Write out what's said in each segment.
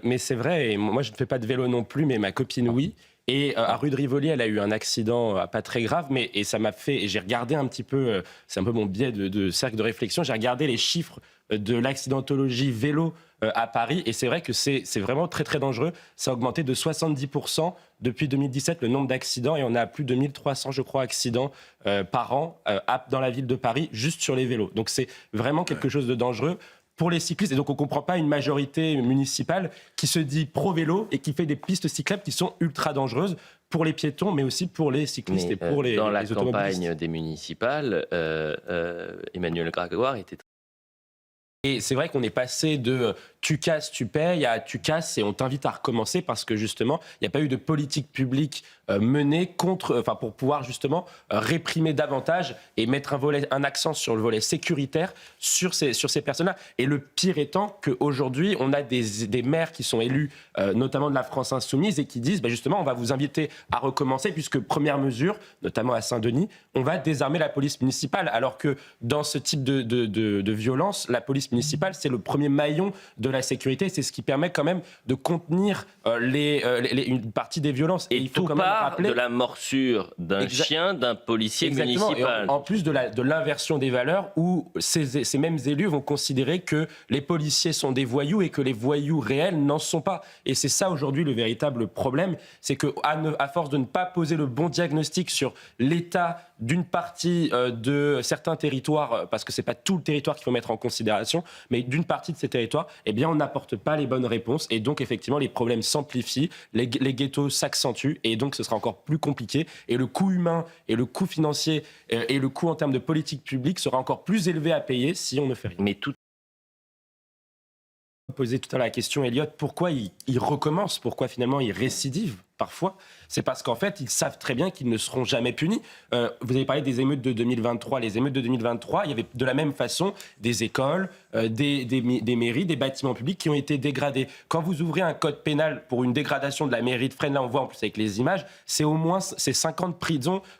Mais c'est vrai, et moi je ne fais pas de vélo non plus, mais ma copine oui. Et à rue de Rivoli, elle a eu un accident pas très grave, mais et ça m'a fait. Et j'ai regardé un petit peu, c'est un peu mon biais de cercle de réflexion. J'ai regardé les chiffres de l'accidentologie vélo à Paris, et c'est vrai que c'est vraiment très très dangereux. Ça a augmenté de 70% depuis 2017 le nombre d'accidents, et on a plus de 1300, je crois, accidents par an dans la ville de Paris, juste sur les vélos. Donc c'est vraiment quelque chose de dangereux pour les cyclistes. Et donc, on ne comprend pas une majorité municipale qui se dit pro-vélo et qui fait des pistes cyclables qui sont ultra dangereuses pour les piétons, mais aussi pour les cyclistes et pour les automobilistes. Dans la campagne des municipales, Emmanuel Grégoire était... Et c'est vrai qu'on est passé de tu casses, tu payes à tu casses et on t'invite à recommencer parce que justement, il n'y a pas eu de politique publique menée pour pouvoir justement réprimer davantage et mettre un accent sur le volet sécuritaire sur ces personnes-là. Et le pire étant qu'aujourd'hui, on a des maires qui sont élus, notamment de la France Insoumise, et qui disent justement, on va vous inviter à recommencer puisque première mesure, notamment à Saint-Denis, on va désarmer la police municipale. Alors que dans ce type de violence, la police municipale, c'est le premier maillon de la sécurité. C'est ce qui permet quand même de contenir une partie des violences. Et il faut quand même rappeler de la morsure d'un chien, d'un policier municipal. En plus de l'inversion des valeurs où ces mêmes élus vont considérer que les policiers sont des voyous et que les voyous réels n'en sont pas. Et c'est ça aujourd'hui le véritable problème, c'est qu'à force de ne pas poser le bon diagnostic sur l'état d'une partie de certains territoires, parce que c'est pas tout le territoire qu'il faut mettre en considération, mais d'une partie de ces territoires, eh bien on n'apporte pas les bonnes réponses et donc effectivement les problèmes s'amplifient, les ghettos s'accentuent et donc ce sera encore plus compliqué et le coût humain et le coût financier et le coût en termes de politique publique sera encore plus élevé à payer si on ne fait rien. Mais tout posé tout à l'heure la question, Elliot, pourquoi ils recommencent, pourquoi finalement ils récidivent parfois? C'est parce qu'en fait, ils savent très bien qu'ils ne seront jamais punis. Vous avez parlé des émeutes de 2023. Les émeutes de 2023, il y avait de la même façon des écoles, des mairies, des bâtiments publics qui ont été dégradés. Quand vous ouvrez un code pénal pour une dégradation de la mairie de Fresnes, là on voit en plus avec les images, c'est au moins 50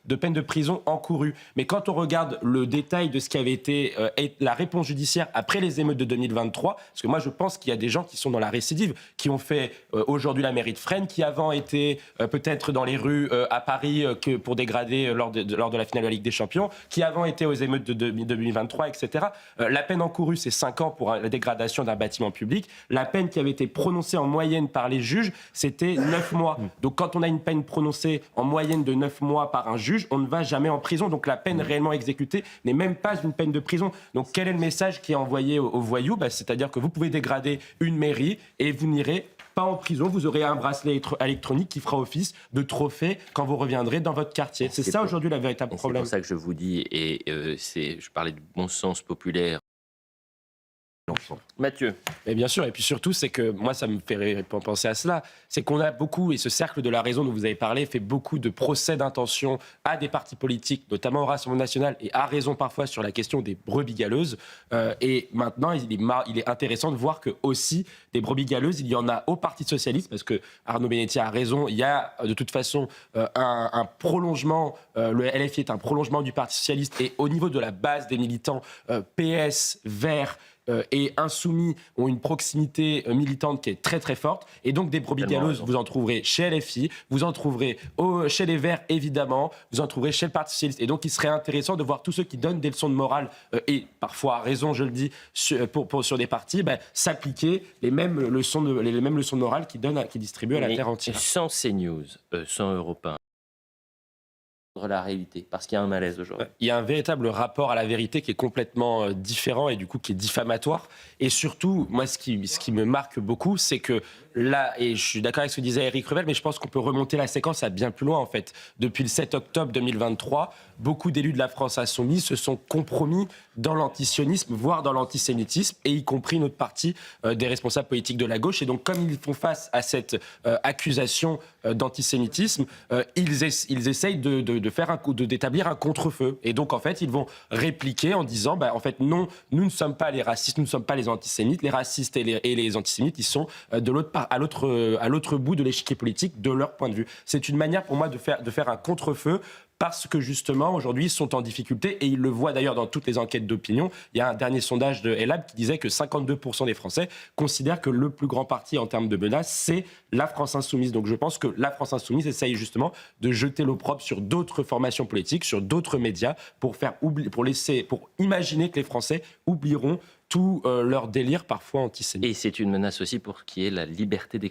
de peine de prison encourues. Mais quand on regarde le détail de ce qui avait été la réponse judiciaire après les émeutes de 2023, parce que moi je pense qu'il y a des gens qui sont dans la récidive, qui ont fait aujourd'hui la mairie de Fresnes, qui avant étaient peut-être dans les rues à Paris pour dégrader lors de la finale de la Ligue des Champions, qui avant étaient aux émeutes de 2023, etc. La peine encourue, c'est 5 ans pour la dégradation d'un bâtiment public. La peine qui avait été prononcée en moyenne par les juges, c'était 9 mois. Donc quand on a une peine prononcée en moyenne de 9 mois par un juge, on ne va jamais en prison. Donc la peine réellement exécutée n'est même pas une peine de prison. Donc quel est le message qui est envoyé aux voyous? C'est-à-dire que vous pouvez dégrader une mairie et vous n'irez pas en prison, vous aurez un bracelet électronique qui fera office de trophée quand vous reviendrez dans votre quartier. C'est ça aujourd'hui le véritable problème. C'est pour ça que je vous dis, et je parlais du bon sens populaire. Mathieu. Et bien sûr, et puis surtout, c'est que moi, ça me fait penser à cela, c'est qu'on a beaucoup, et ce cercle de la raison dont vous avez parlé, fait beaucoup de procès d'intention à des partis politiques, notamment au Rassemblement national, et a raison parfois sur la question des brebis galeuses. Et maintenant, il est intéressant de voir que aussi des brebis galeuses, il y en a au Parti socialiste, parce que Arnaud Benetti a raison, il y a de toute façon un prolongement, le LFI est un prolongement du Parti socialiste, et au niveau de la base des militants, PS, Verts, et Insoumis ont une proximité militante qui est très très forte. Et donc des brebis galeuses, vous en trouverez chez LFI, vous en trouverez chez les Verts évidemment, vous en trouverez chez le Parti Socialiste. Et donc il serait intéressant de voir tous ceux qui donnent des leçons de morale, et parfois à raison je le dis, sur des partis, s'appliquer les mêmes leçons de morale qui distribuent à la terre entière. Sans CNews, sans Europe 1, la réalité, parce qu'il y a un malaise aujourd'hui. Il y a un véritable rapport à la vérité qui est complètement différent et du coup qui est diffamatoire. Et surtout, moi, ce qui me marque beaucoup, c'est que là, et je suis d'accord avec ce que disait Éric Revel, mais je pense qu'on peut remonter la séquence à bien plus loin en fait. Depuis le 7 octobre 2023, beaucoup d'élus de la France insoumise se sont compromis dans l'antisionisme, voire dans l'antisémitisme, et y compris notre partie des responsables politiques de la gauche. Et donc, comme ils font face à cette accusation d'antisémitisme, ils essayent d'établir un contre-feu. Et donc, en fait, ils vont répliquer en disant, en fait, non, nous ne sommes pas les racistes, nous ne sommes pas les antisémites. Les racistes et les antisémites, ils sont à l'autre bout de l'échiquier politique, de leur point de vue. C'est une manière pour moi de faire un contre-feu parce que justement, aujourd'hui, ils sont en difficulté et ils le voient d'ailleurs dans toutes les enquêtes d'opinion. Il y a un dernier sondage de Ellab qui disait que 52% des Français considèrent que le plus grand parti en termes de menace, c'est la France Insoumise. Donc je pense que la France Insoumise essaye justement de jeter l'opprobre sur d'autres formations politiques, sur d'autres médias, pour imaginer que les Français oublieront tout leur délire parfois antisémite. Et c'est une menace aussi pour qu'il y ait la liberté d'expression.